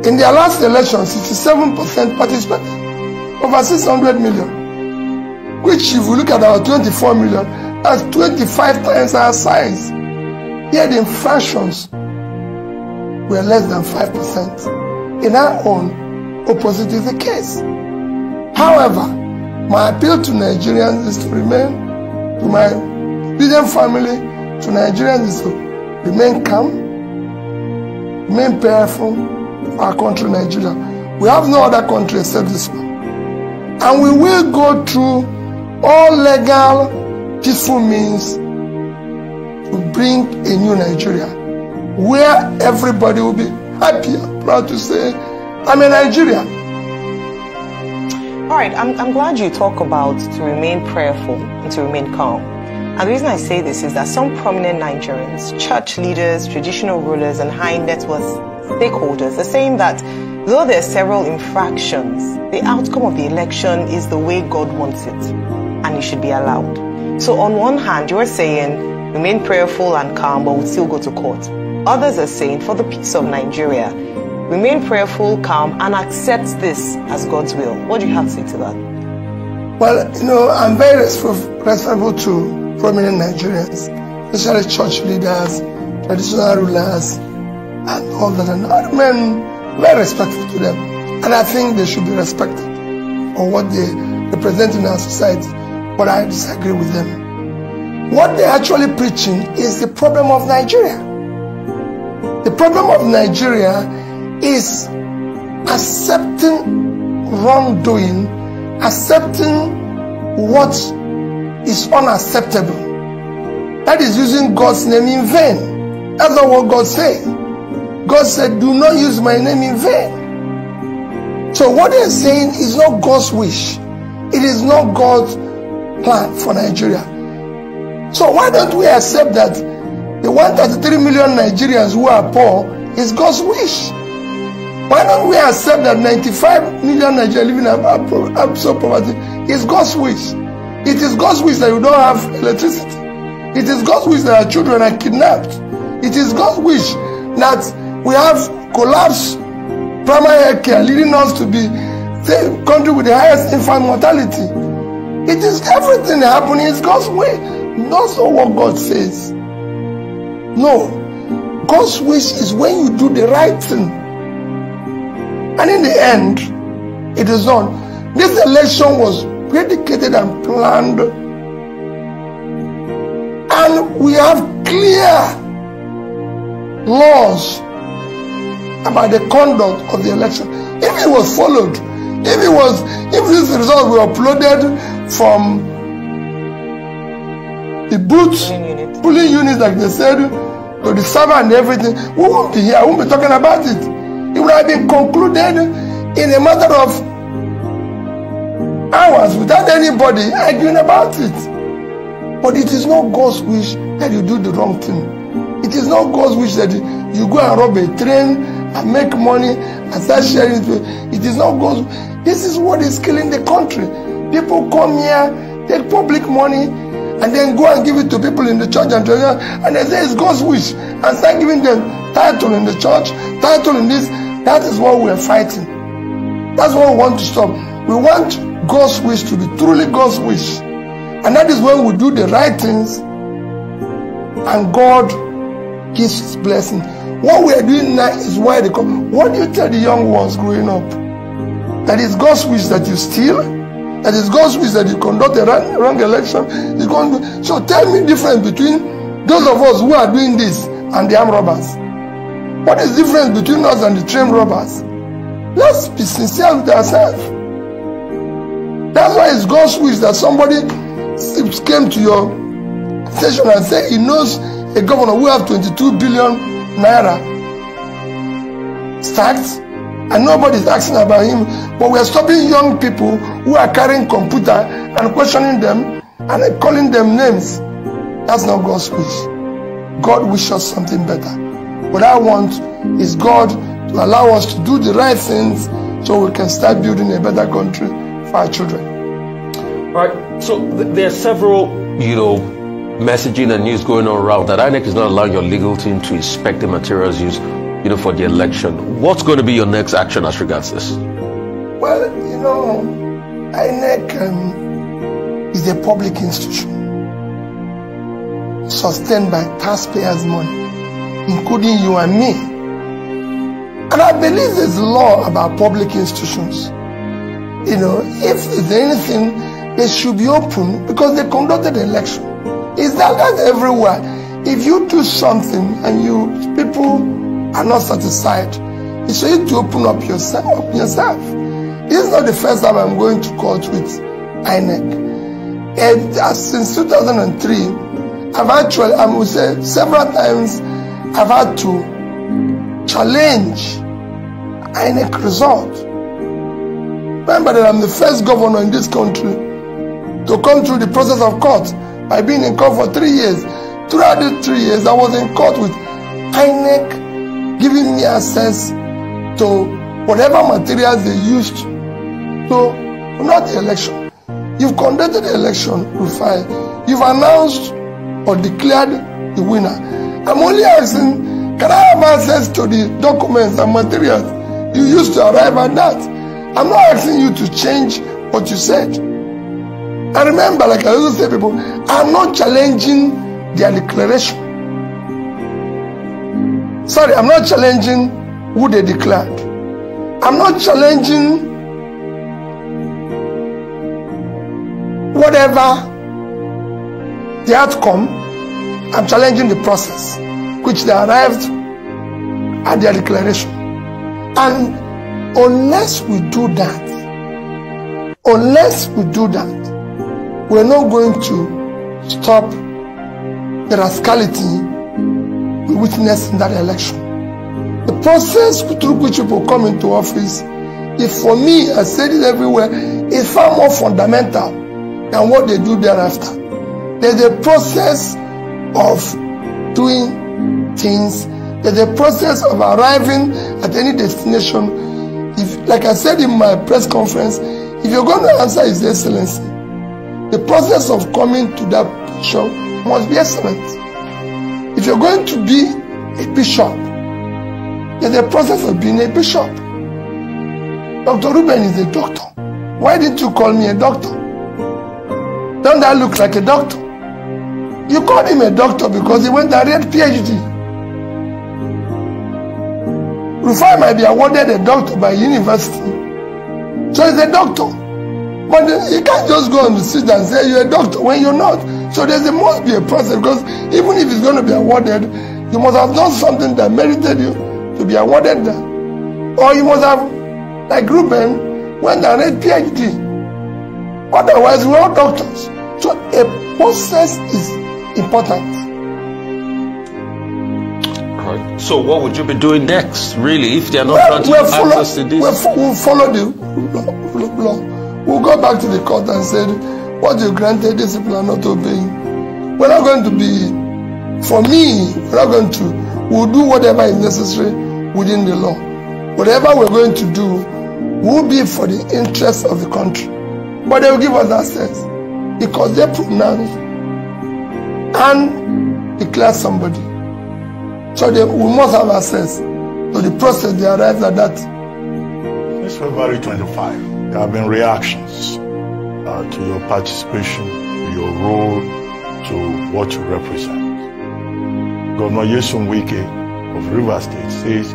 In their last election, 67% participated, over 600 million. Which, if we look at our 24 million, that's 25 times our size. Yet the infractions were less than 5%. In our own, opposite is the case. However, my appeal to Nigerians is to remain, to my Biden family, to Nigerians is to remain calm, remain prayerful for our country, Nigeria. We have no other country except this one. And we will go through all legal, peaceful means to bring a new Nigeria, where everybody will be happy and proud to say, I'm a Nigerian. All right, I'm glad you talk about to remain prayerful and to remain calm. And the reason I say this is that some prominent Nigerians, church leaders, traditional rulers, and high net worth stakeholders are saying that though there are several infractions, the outcome of the election is the way God wants it, and it should be allowed. So on one hand, you're saying remain prayerful and calm, but we'll still go to court. Others are saying for the peace of Nigeria, remain prayerful, calm, and accept this as God's will. What do you have to say to that? Well, I'm very responsible to prominent Nigerians, especially church leaders, traditional rulers, and all that. And I remain very respectful to them. And I think they should be respected for what they represent in our society. But I disagree with them. What they're actually preaching is the problem of Nigeria. The problem of Nigeria is accepting wrongdoing, accepting what is unacceptable. That is using God's name in vain. That's not what God said. God said, do not use my name in vain. So what they're saying is not God's wish. It is not God's plan for Nigeria. So why don't we accept that the 133 million Nigerians who are poor is God's wish? Why don't we accept that 95 million Nigerians living in absolute poverty is God's wish? It is God's wish that you don't have electricity. It is God's wish that our children are kidnapped. It is God's wish that we have collapsed primary health care, leading us to be the country with the highest infant mortality. It is everything happening is God's way, not so what God says. No, God's wish is when you do the right thing. And in the end, it is done. This election was predicated and planned. And we have clear laws about the conduct of the election. If it was followed, if these results were uploaded from the booth, polling units, like they said, to the server and everything, we won't be here, we won't be talking about it. It would have been concluded in a matter of hours without anybody arguing about it. But it is not God's wish that you do the wrong thing. It is not God's wish that you go and rob a train and make money and start sharing it. It is not God's wish. This is what is killing the country. People come here, take public money, and then go and give it to people in the church and they say it's God's wish, and start giving them title in the church, title in this. That is what we are fighting. That's what we want to stop. We want God's wish to be truly God's wish. And that is when we do the right things and God gives His blessing. What we are doing now is why they come. What do you tell the young ones growing up? That is God's wish that you steal? That is God's wish that you conduct a wrong election? So tell me the difference between those of us who are doing this and the armed robbers. What is the difference between us and the trained robbers? Let's be sincere with ourselves. That's why it's God's wish that somebody came to your station and said he knows a governor who has 22 billion naira stacked, and nobody is asking about him. But we are stopping young people who are carrying computer and questioning them and calling them names. That's not God's wish. God wishes something better. What I want is God to allow us to do the right things so we can start building a better country for our children. All right. So there are several, messaging and news going on around that INEC is not allowing your legal team to inspect the materials used. for the election. What's going to be your next action as regards this? Well, INEC is a public institution sustained by taxpayers' money, including you and me. And I believe there's a law about public institutions. If there's anything, they should be open because they conducted the election. It's that everywhere. If you do something and people are not satisfied, it's for you to open up yourself. This is not the first time I'm going to court with INEC. Since 2003, I would say several times, I've had to challenge INEC result. Remember that I'm the first governor in this country to come through the process of court by being in court for 3 years. Throughout the 3 years, I was in court with INEC giving me access to whatever materials they used to not the election. You've conducted the election, Rufai. You've announced or declared the winner. I'm only asking, can I have access to the documents and materials you used to arrive at that? I'm not asking you to change what you said. And remember, like I always say people, I'm not challenging their declaration. Sorry, I'm not challenging who they declared. I'm not challenging whatever the outcome. I'm challenging the process which they arrived at their declaration. And unless we do that, we're not going to stop the rascality we witnessed in that election. The process through which people come into office, if for me, I said it everywhere, is far more fundamental than what they do thereafter. There's a process of doing things. There's a process of arriving at any destination. If, like I said in my press conference, if you're going to answer His Excellency, the process of coming to that position must be excellent. If you're going to be a bishop, there's a process of being a bishop. Dr. Ruben is a doctor. Why didn't you call me a doctor? Don't that look like a doctor? You called him a doctor because he went and read PhD. Rufai might be awarded a doctor by university, so he's a doctor. But you can't just go on the seat and say you're a doctor when you're not. So there must be a process, because even if it's going to be awarded, you must have done something that merited you to be awarded that. Or you must have, like Ruben, went and read PhD. Otherwise, we're all doctors. So a process is important. Right. So what would you be doing next, really, if they are not granting access to this? We'll follow the law. We'll go back to the court and say, what you granted, these people are not obeying. We're not going to be, for me, we'll do whatever is necessary within the law. Whatever we're going to do will be for the interest of the country. But they will give us access because they pronounce and declare somebody. So we must have access to the process they arrived at that. Since February 25, there have been reactions to your participation, to your role, to what you represent. Governor Wike of Rivers State says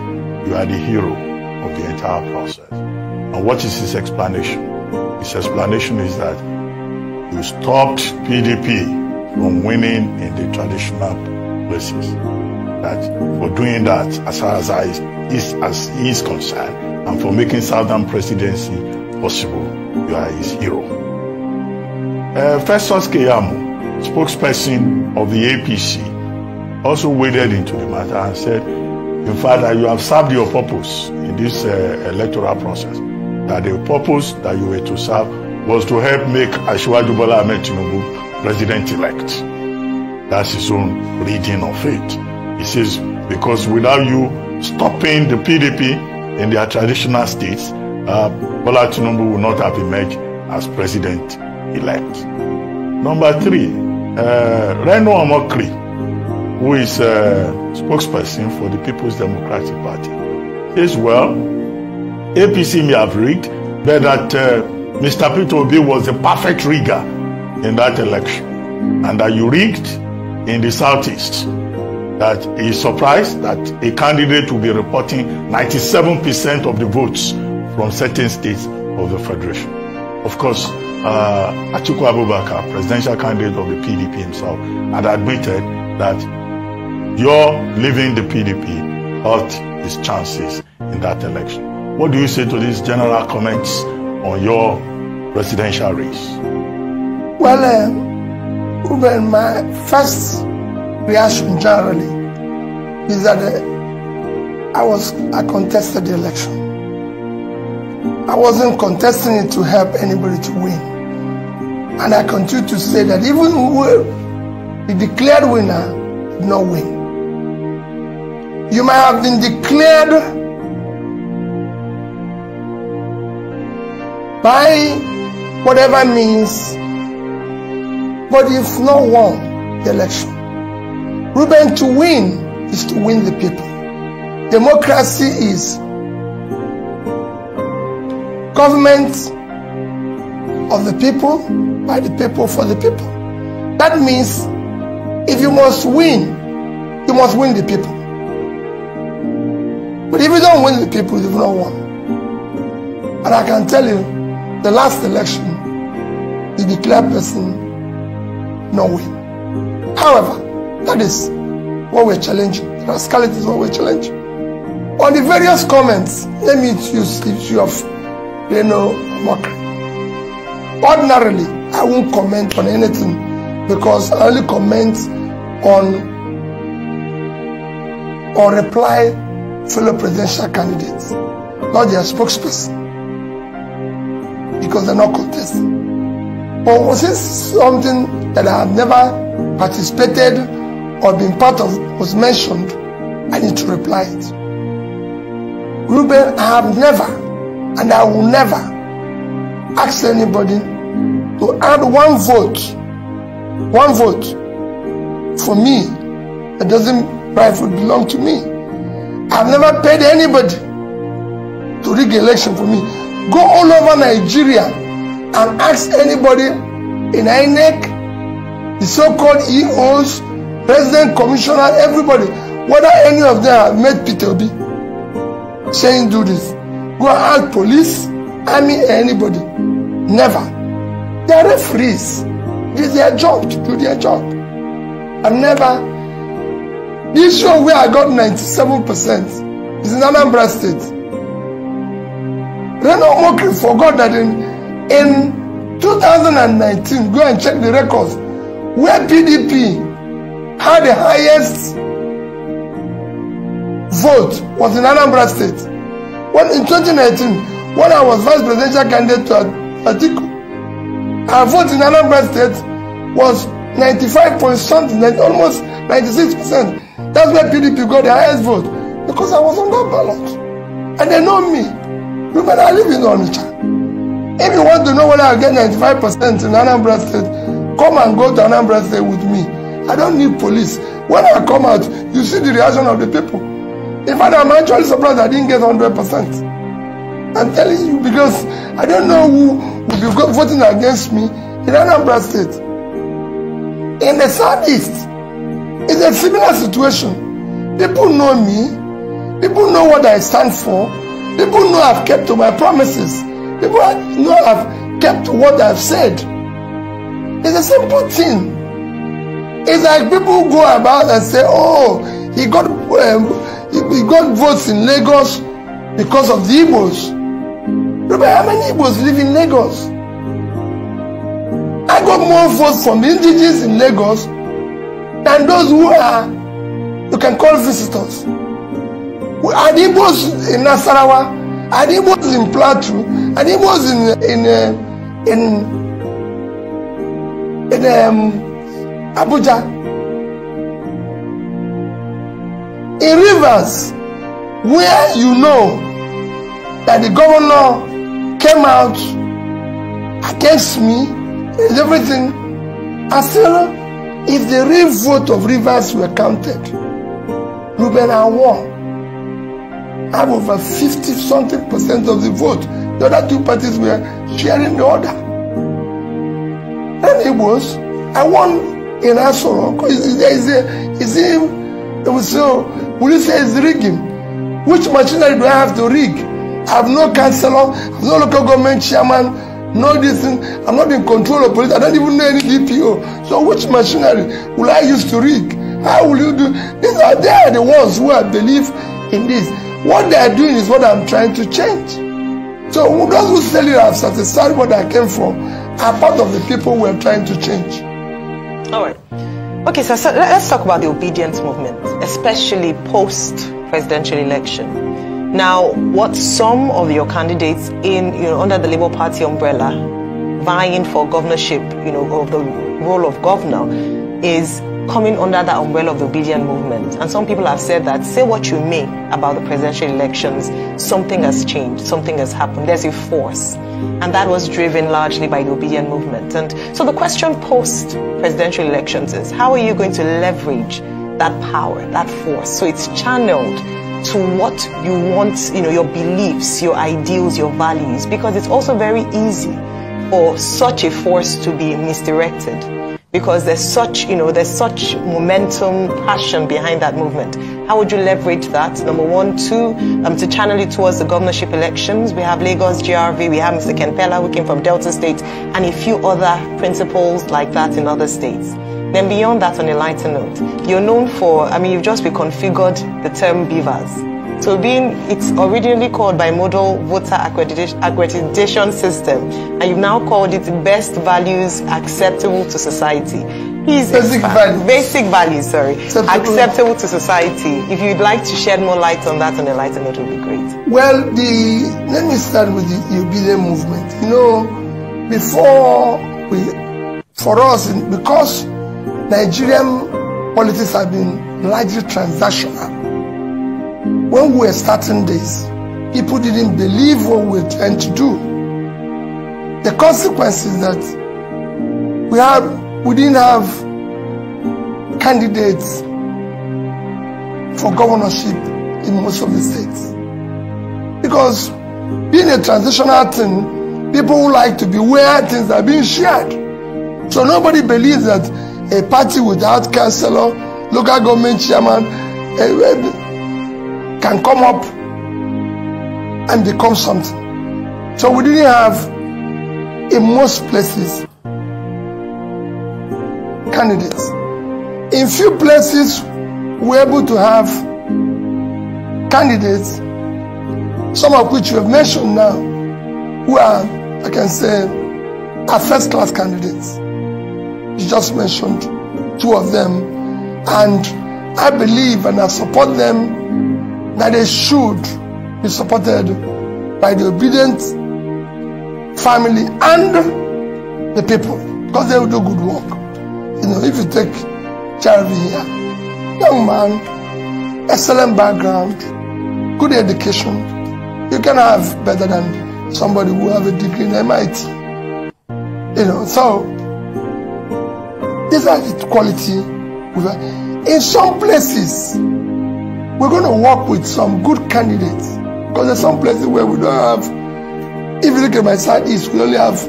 you are the hero of the entire process. And what is his explanation? His explanation is that you stopped PDP from winning in the traditional places. That for doing that, as far as he is concerned, and for making Southern presidency possible, you are his hero. Festus Keyamo, spokesperson of the APC, also waded into the matter and said, in fact, that you have served your purpose in this electoral process. That the purpose that you were to serve was to help make Asiwaju Bola Ahmed Tinubu president-elect. That's his own reading of it. He says, because without you stopping the PDP in their traditional states, Bola Tinubu will not have emerged as president-elect. Number 3, Reno Omokri who is a spokesperson for the People's Democratic Party, says, well, APC may have rigged, but that Mr. Peter Obi was the perfect rigger in that election, and that you rigged in the Southeast. That he is surprised that a candidate will be reporting 97% of the votes from certain states of the Federation. Of course, Atiku Abubakar, presidential candidate of the PDP himself, had admitted that your leaving the PDP hurt his chances in that election. What do you say to these general comments on your presidential race? Well, Ruben, my first reaction generally is that I contested the election. I wasn't contesting it to help anybody to win. And I continue to say that even the declared winner did not win. You might have been declared by whatever means, but you've not won the election. Ruben, to win is to win the people. Democracy is government of the people, by the people, for the people. That means if you must win the people. But if you don't win the people, you've not won. And I can tell you, the last election, the declared person no win. However, that is what we're challenging. Rascality is what we're challenging. On the various comments, let me use the issue of mockery. Ordinarily, I won't comment on anything because I only comment on or reply fellow presidential candidates, not their spokesperson, because they're not contesting. But was this something that I have never participated or been part of was mentioned, I need to reply it. Ruben, I have never and I will never ask anybody to add one vote for me that doesn't rightfully belong to me. I've never paid anybody to rig election for me. Go all over Nigeria and ask anybody in INEC, the so-called EOs, President, Commissioner, everybody, whether any of them have met Peter Obi saying do this. Go and ask police, army, anybody. Never. They are referees. It is their job to do their job. I've never. This show where I got 97% is in Anambra State. Reno Mokri forgot that in 2019, go and check the records, where PDP had the highest vote was in Anambra State. When in 2019, when I was vice presidential candidate to Atiku, our vote in Anambra State was 95 point something, almost 96%. That's where PDP got the highest vote, because I was on that ballot. And they know me. Ruben, I live in Onitsha. If you want to know whether I get 95% in Anambra State, come and go to Anambra State with me. I don't need police. When I come out, you see the reaction of the people. In fact, I'm actually surprised I didn't get 100%. I'm telling you, because I don't know who will be voting against me in Anambra State. In the Southeast, it's a similar situation. People know me. People know what I stand for. People know I've kept to my promises. People know I've kept what I've said. It's a simple thing. It's like people go about and say, oh, he got votes in Lagos because of the Igbos. Remember how many Igbos live in Lagos? I got more votes from indigenous in Lagos than those who are, you can call visitors. Are the Igbos in Nasarawa? Are the Igbos in Plateau? Are the Igbos in Abuja? In rivers, where you know that the governor came out against me and everything, I still If the real vote of Rivers were counted, Ruben had won. Have over 50-something% of the vote. The other two parties were sharing the order. And it was, I won in Asoro. Will you say it's rigging? Which machinery do I have to rig? I have no councillor, I have no local government chairman, no this thing. I'm not in control of police. I don't even know any DPO. So which machinery will I use to rig? How will you do? They are the ones who I believe in this. What they are doing is what I'm trying to change. So those who say you have satisfied what I came for are part of the people we are trying to change. All right. Okay, so let's talk about the obedience movement, especially post-presidential election. Now, what some of your candidates under the Labour Party umbrella vying for governorship, of the role of governor, is coming under that umbrella of the obedient movement. And some people have said that, say what you may about the presidential elections, something has changed, something has happened, there's a force. And that was driven largely by the obedient movement. And so the question post-presidential elections is, how are you going to leverage that power, that force, so it's channeled to what you want, your beliefs, your ideals, your values? Because it's also very easy for such a force to be misdirected, because there's such momentum, passion behind that movement. How would you leverage that? Number one. Two, to channel it towards the governorship elections. We have Lagos GRV, we have Mr. Kempela, who came from Delta State, and a few other principles like that in other states. Then beyond that, on a lighter note, you're known for, you've just reconfigured the term beavers. So it's originally called Bimodal Voter Accreditation System, and you've now called it Best Values Acceptable to Society. Basic values, acceptable to society. If you'd like to shed more light on that on a lighter note, it would be great. Well, let me start with the obedient movement. Because Nigerian politics have been largely transactional. When we were starting this, people didn't believe what we were trying to do. The consequence is that we didn't have candidates for governorship in most of the states. Because being a transitional thing, people who like to be where things are being shared. So nobody believes that a party without councillor, local government chairman, can come up and become something. So we didn't have, in most places, candidates. In few places, we were able to have candidates, some of which you have mentioned now, who are, I can say, are first-class candidates. You just mentioned two of them, and I believe and I support them that they should be supported by the obedient family and the people, because they will do good work. If you take Charity here, young man, excellent background, good education, you can have better than somebody who have a degree in MIT. So these are the quality. In some places, we're going to work with some good candidates, because there's some places where we don't have. If you look at my southeast, we only have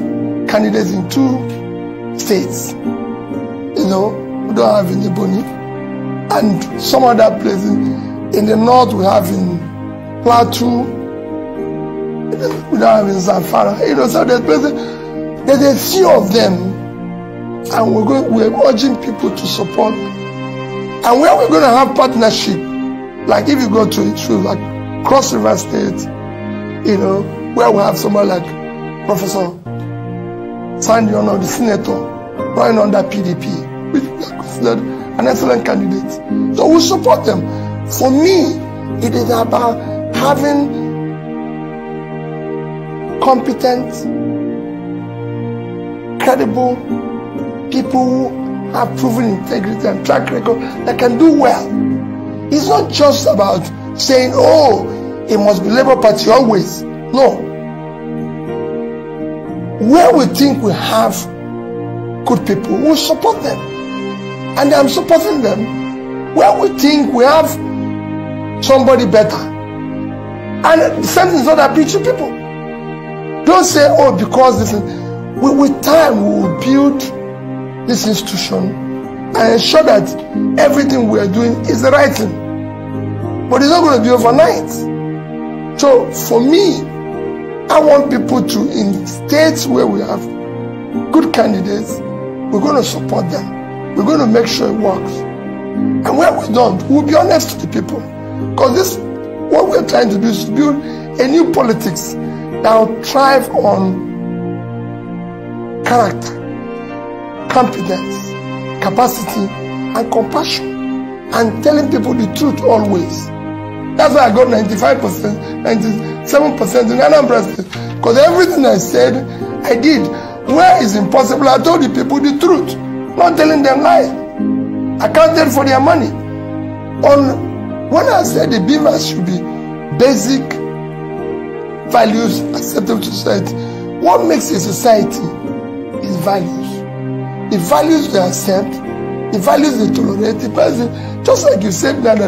candidates in 2 states. We don't have in Ebonyi, and some other places. In the north, we have in Plateau. We don't have in Zamfara. So there's a few of them, and we're urging people to support. And where we're going to have partnership, like if you go to like Cross River State, where we have someone like Professor Sandy Ono, the senator, running under PDP, which is considered an excellent candidate. So we support them. For me, it is about having competent, credible people who have proven integrity and track record that can do well. It's not just about saying, oh, it must be Labour Party always. No. Where we think we have good people, we'll support them. And I'm supporting them when we think we have somebody better. And the same thing is what I preach to people. Don't say, oh, because this is... With time, we will build this institution and ensure that everything we are doing is the right thing. But it's not going to be overnight. So, for me, I want people to, in states where we have good candidates, we're going to support them. We're going to make sure it works. And where we don't, we'll be honest to the people. Because this, what we're trying to do is to build a new politics that will thrive on character, competence, capacity, and compassion. And telling people the truth always. That's why I got 95%, 97% in Anambra State. Because everything I said, I did. Where is impossible, I told the people the truth. Not telling them lies. Accounted for their money. When I said the beamers should be basic values acceptable to society, what makes a society is values. The values they accept, the values they tolerate, the person, just like you said that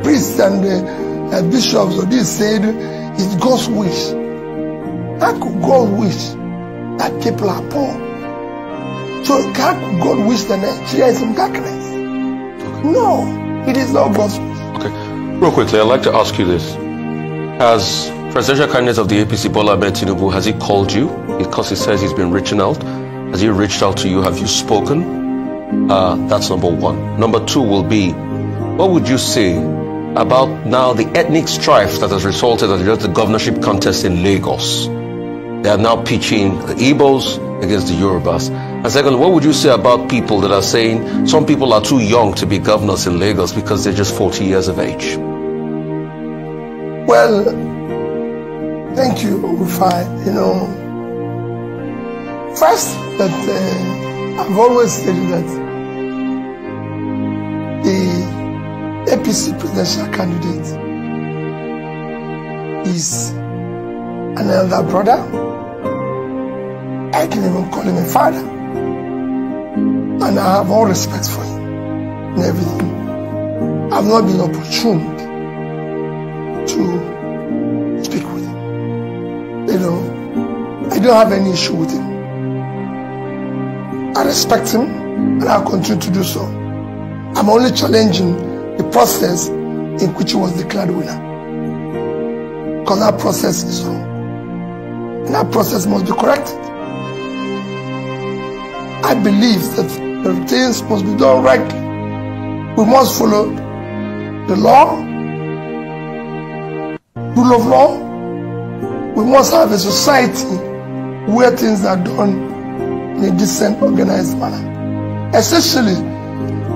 priests and bishops or this said, it's God's wish. How could God wish that people are poor? So how could God wish that Nigeria is in darkness? No, it is not God's wish. Okay, real quickly, I'd like to ask you this. Has presidential candidate of the APC, Bola Ahmed Tinubu, has he called you? Because he says he's been reaching out. Has he reached out to you? Have you spoken? That's number one. Number two will be, what would you say about now the ethnic strife that has resulted in the governorship contest in Lagos? They are now pitching the Igbos against the Yorubas. And second, what would you say about people that are saying some people are too young to be governors in Lagos because they're just 40 years of age? Well, thank you, Rufai. You know, first, that I've always said that the APC presidential candidate is an elder brother. I can even call him a father. And I have all respect for him and everything. I've not been opportune to speak with him. You know, I don't have any issue with him. I respect him and I'll continue to do so. I'm only challenging the process in which he was declared winner. Because that process is wrong. And that process must be corrected. I believe that the things must be done rightly. We must follow the law, rule of law. We must have a society where things are done in a decent, organized manner. Especially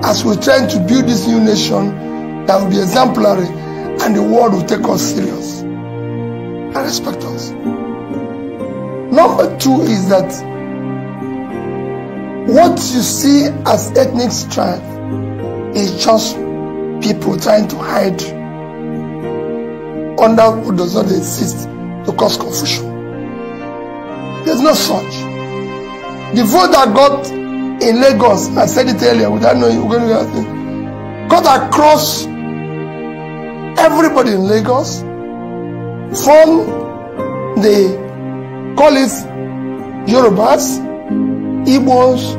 as we're trying to build this new nation that will be exemplary and the world will take us serious and respect us. Number two is that what you see as ethnic strife is just people trying to hide under what does not exist to cause confusion. There's no such. The vote that got in Lagos, I said it earlier without knowing we're going to get it, got across everybody in Lagos from the call it Yorubas, Igbos,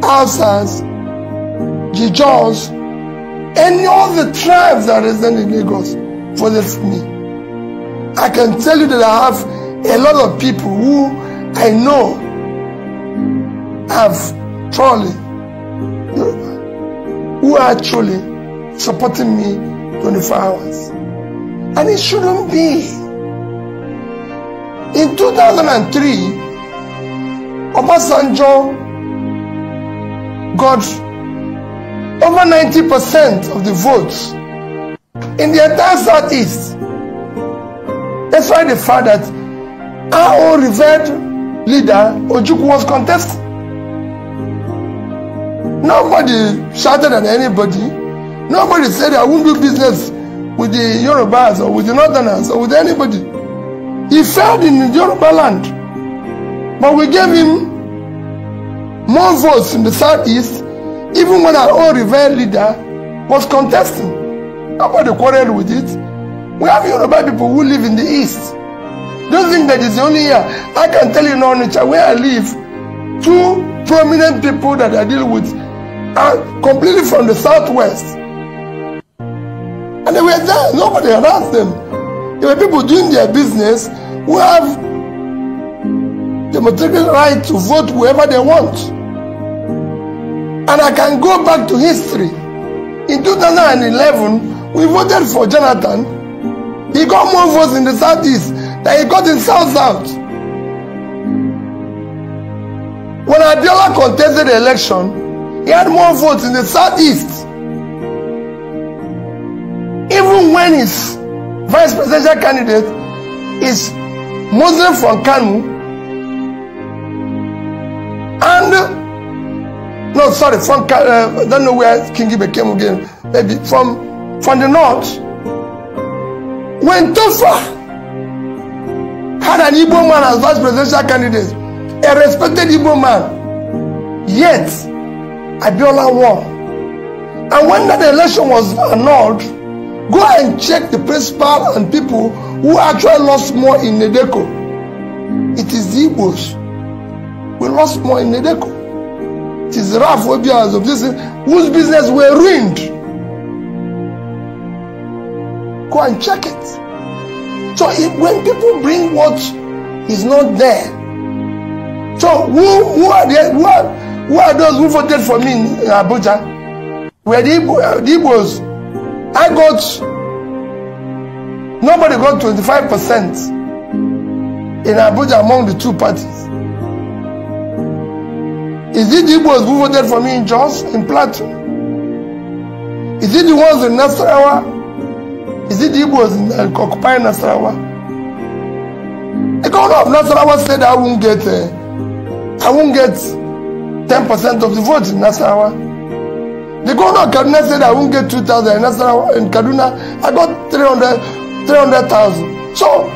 Hausas, Jijos, any of the tribes that reside in Lagos voted for me. I can tell you that I have a lot of people who I know have truly, who are actually supporting me 24 hours. And it shouldn't be. In 2003, Obasanjo got over 90% of the votes in the entire Southeast. That's why the fact that our own revered leader, Ojukwu, was contesting. Nobody shouted at anybody. Nobody said I won't do business with the Yorubas or with the Northerners or with anybody. He failed in the Yoruba land. But we gave him more votes in the Southeast Even when our own revered leader was contesting, nobody quarreled with it. We have Yoruba people who live in the east. Don't think that it's only here. I can tell you now, nature where I live, 2 prominent people that I deal with are completely from the southwest. And they were there. Nobody had asked them. There were people doing their business who have the democratic right to vote whoever they want. And I can go back to history. In 2011, we voted for Jonathan. He got more votes in the southeast than he got in south-south. When Abiola contested the election, he had more votes in the southeast. Even when his vice presidential candidate is Muslim from Kanu, and from I don't know where Kingi became again. Maybe from the north. When Tofa had an Igbo man as vice presidential candidate, a respected Igbo man, yet Abiola won. And when that election was annulled, go and check the principal and people who actually lost more in Nedeko. It is the Igbos. We lost more in Nedeko. It is Raf Obias of this whose business were ruined. Go and check it. So when people bring what is not there, so who are those who voted for me in Abuja? Were the Igbos? Nobody got 25% in Abuja among the 2 parties. Is it the Igbos who voted for me in Jos, in Plateau? Is it the ones in Nasarawa? Is it the Igbos in occupying Nasarawa? The governor of Nasarawa said I won't get 10% of the votes in Nasarawa. The governor of Kaduna said I won't get 2,000 in Nasarawa. In Kaduna, I got 300,000. So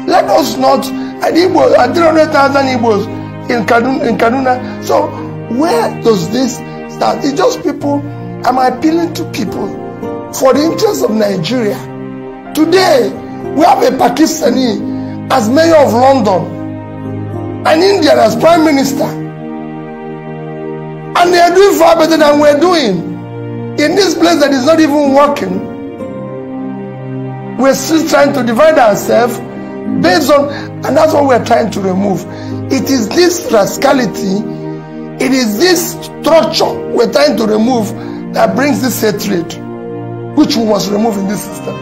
let us not. I 300,000 Igbos in Kaduna. So where does this start? It's just people. I'm appealing to people for the interest of Nigeria. Today, we have a Pakistani as mayor of London, an Indian as prime minister, and they are doing far better than we're doing. In this place that is not even working, we're still trying to divide ourselves based on, and that's what we're trying to remove. It is this rascality, it is this structure we're trying to remove that brings this hatred, which we must remove in this system,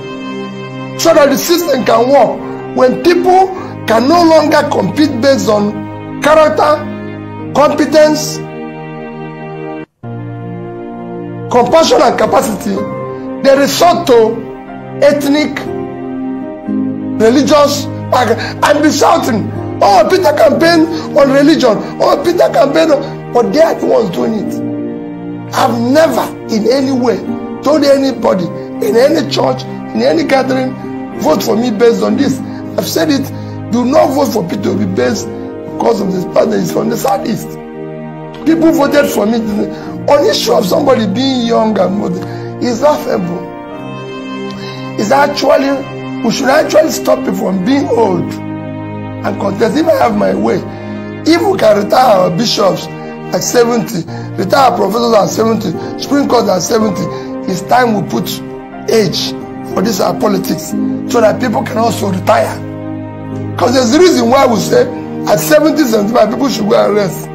so that the system can work. When people can no longer compete based on character, competence, compassion and capacity, they resort to ethnic, religious, and be shouting, oh, Peter campaign on religion, oh, Peter campaign on, but they are the ones doing it. I've never in any way told anybody in any church, in any gathering, vote for me based on this. I've said it, do not vote for Peter Obi based because of this partner is from the southeast. People voted for me on issue of somebody being young and modern. It's laughable. It's actually, we should actually stop people from being old and contest. If I have my way, if we can retire our bishops at 70, retire our professors at 70, Supreme Court at 70, it's time we put age for this our politics so that people can also retire. Because there's a reason why we say at 70, 75 people should go and rest.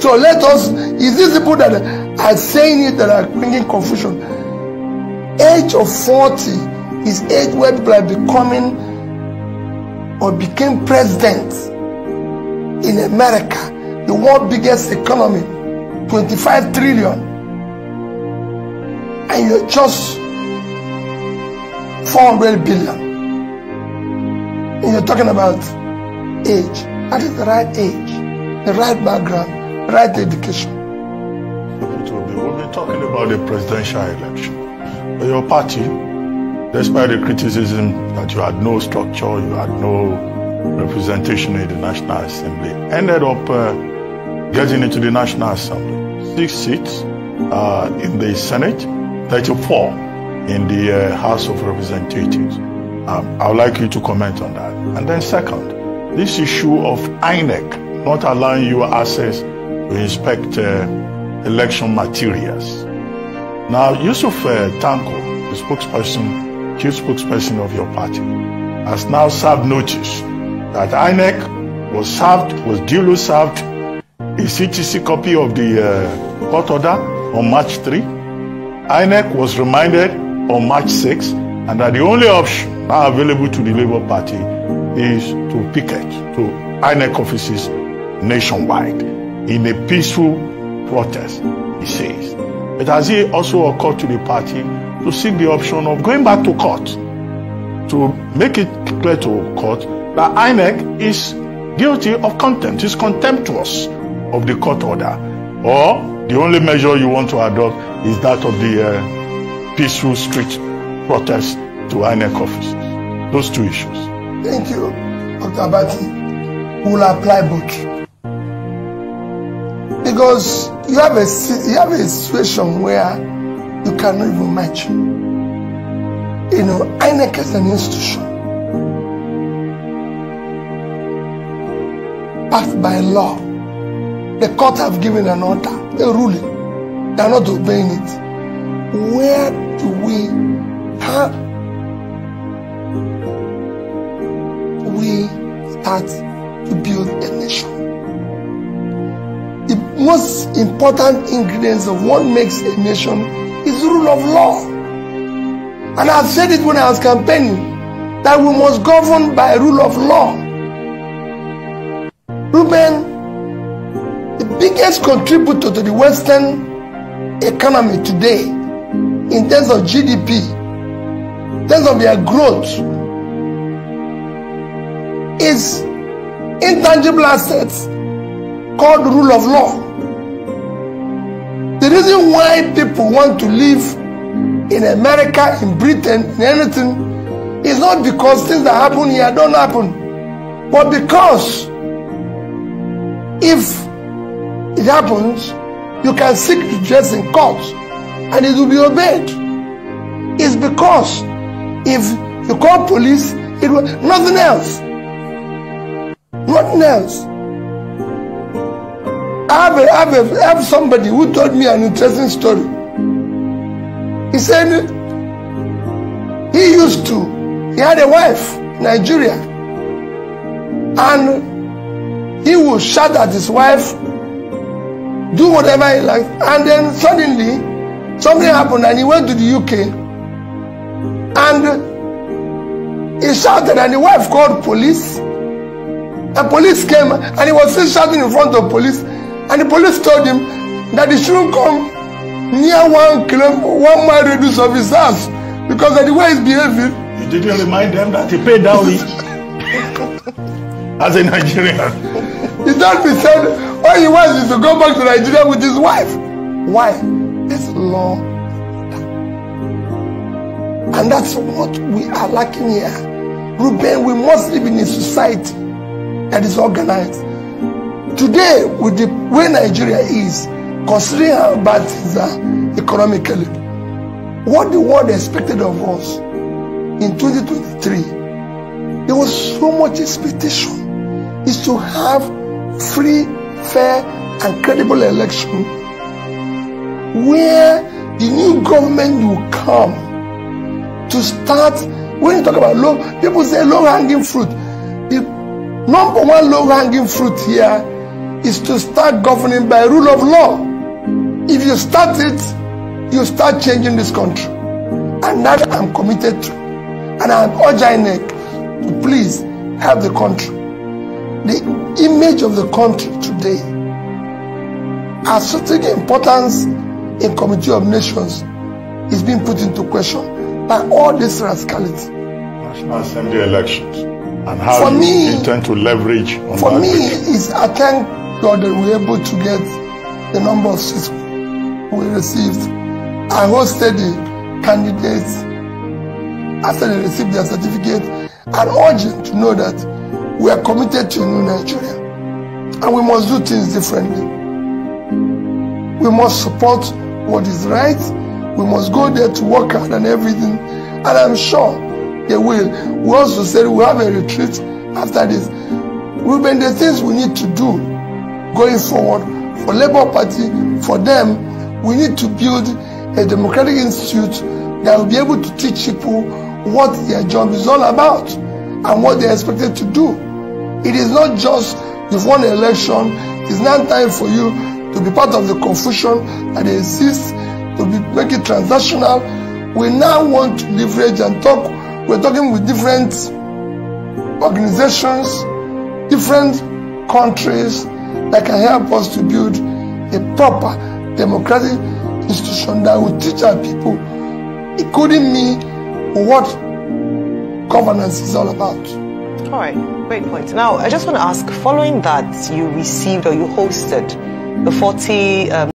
So let us, is these people that are saying it that are bringing confusion? Age of 40 is age where people are becoming or became president in America, the world's biggest economy, 25 trillion. And you're just 400 billion. And you're talking about age. That is the right age, the right background, the right education. We'll be talking about the presidential election. But your party, despite the criticism that you had no structure, you had no representation in the National Assembly, ended up getting into the National Assembly. 6 seats, in the Senate, 34 in the House of Representatives. I would like you to comment on that. And then second, this issue of INEC not allowing you access to inspect election materials. Now, Yusuf Tanko, the chief spokesperson of your party, has now served notice that INEC was duly served a CTC copy of the court order on March 3. INEC was reminded on March 6, and that the only option now available to the Labour Party is to picket to INEC offices nationwide in a peaceful protest, he says. But has it also occurred to the party to seek the option of going back to court to make it clear to court that INEC is guilty of contempt, is contemptuous of the court order, or the only measure you want to adopt is that of the peaceful street protest to INEC offices? Those two issues. Thank you, Dr. Abati. We will apply both. Because you have a situation where you cannot even match. You know, INEC is an institution backed by law. The court have given an order, a ruling. They are not obeying it. Where do we start to build a nation? The most important ingredients of what makes a nation is the rule of law. And I've said it when I was campaigning, that we must govern by rule of law. Ruben, the biggest contributor to the Western economy today, in terms of GDP, in terms of their growth, is intangible assets called rule of law. The reason why people want to live in America, in Britain, in anything, is not because things that happen here don't happen, but because if it happens, you can seek redress in court and it will be obeyed. It's because if you call police, it will nothing else. Nothing else. I have somebody who told me an interesting story. He said he had a wife in Nigeria, and he would shout at his wife, do whatever he liked, and then suddenly something happened and he went to the UK and he shouted and the wife called police. The police came and he was still shouting in front of police, and the police told him that he shouldn't come near 1 mile radius of his house because of the way he's behaving. You didn't remind them that he paid dowry as a Nigerian. He told me, said all he wants is to go back to Nigeria with his wife. Why? It's law. And that's what we are lacking here. Ruben, we must live in a society that is organized. Today, with the way Nigeria is, considering how bad things are economically, what the world expected of us in 2023, there was so much expectation, is to have free, fair, and credible election where the new government will come to start. When you talk about people say low-hanging fruit. The number one low-hanging fruit here is to start governing by rule of law. If you start it, you start changing this country. And that I'm committed to. And I urge INEC to please help the country. The image of the country today, our strategic importance in Committee of Nations, is being put into question by all this rascality. National Assembly elections and how you intend to leverage on for that. Me, is I thank God that we were able to get the number of seats we received. I hosted the candidates after they received their certificate and urged them to know that we are committed to a new Nigeria and we must do things differently. We must support what is right. We must go there to work hard and everything. And I'm sure they will. We also said we'll have a retreat after this. Ruben, the things we need to do going forward for Labour Party, for them, we need to build a democratic institute that will be able to teach people what their job is all about and what they're expected to do. It is not just you've won an election. It's now time for you to be part of the confusion that exists, to make it transnational. We now want to leverage and talk. We're talking with different organizations, different countries that can help us to build a proper democratic institution that will teach our people, including me, what governance is all about. All right, great point. Now, I just want to ask, following that, you received or you hosted the 40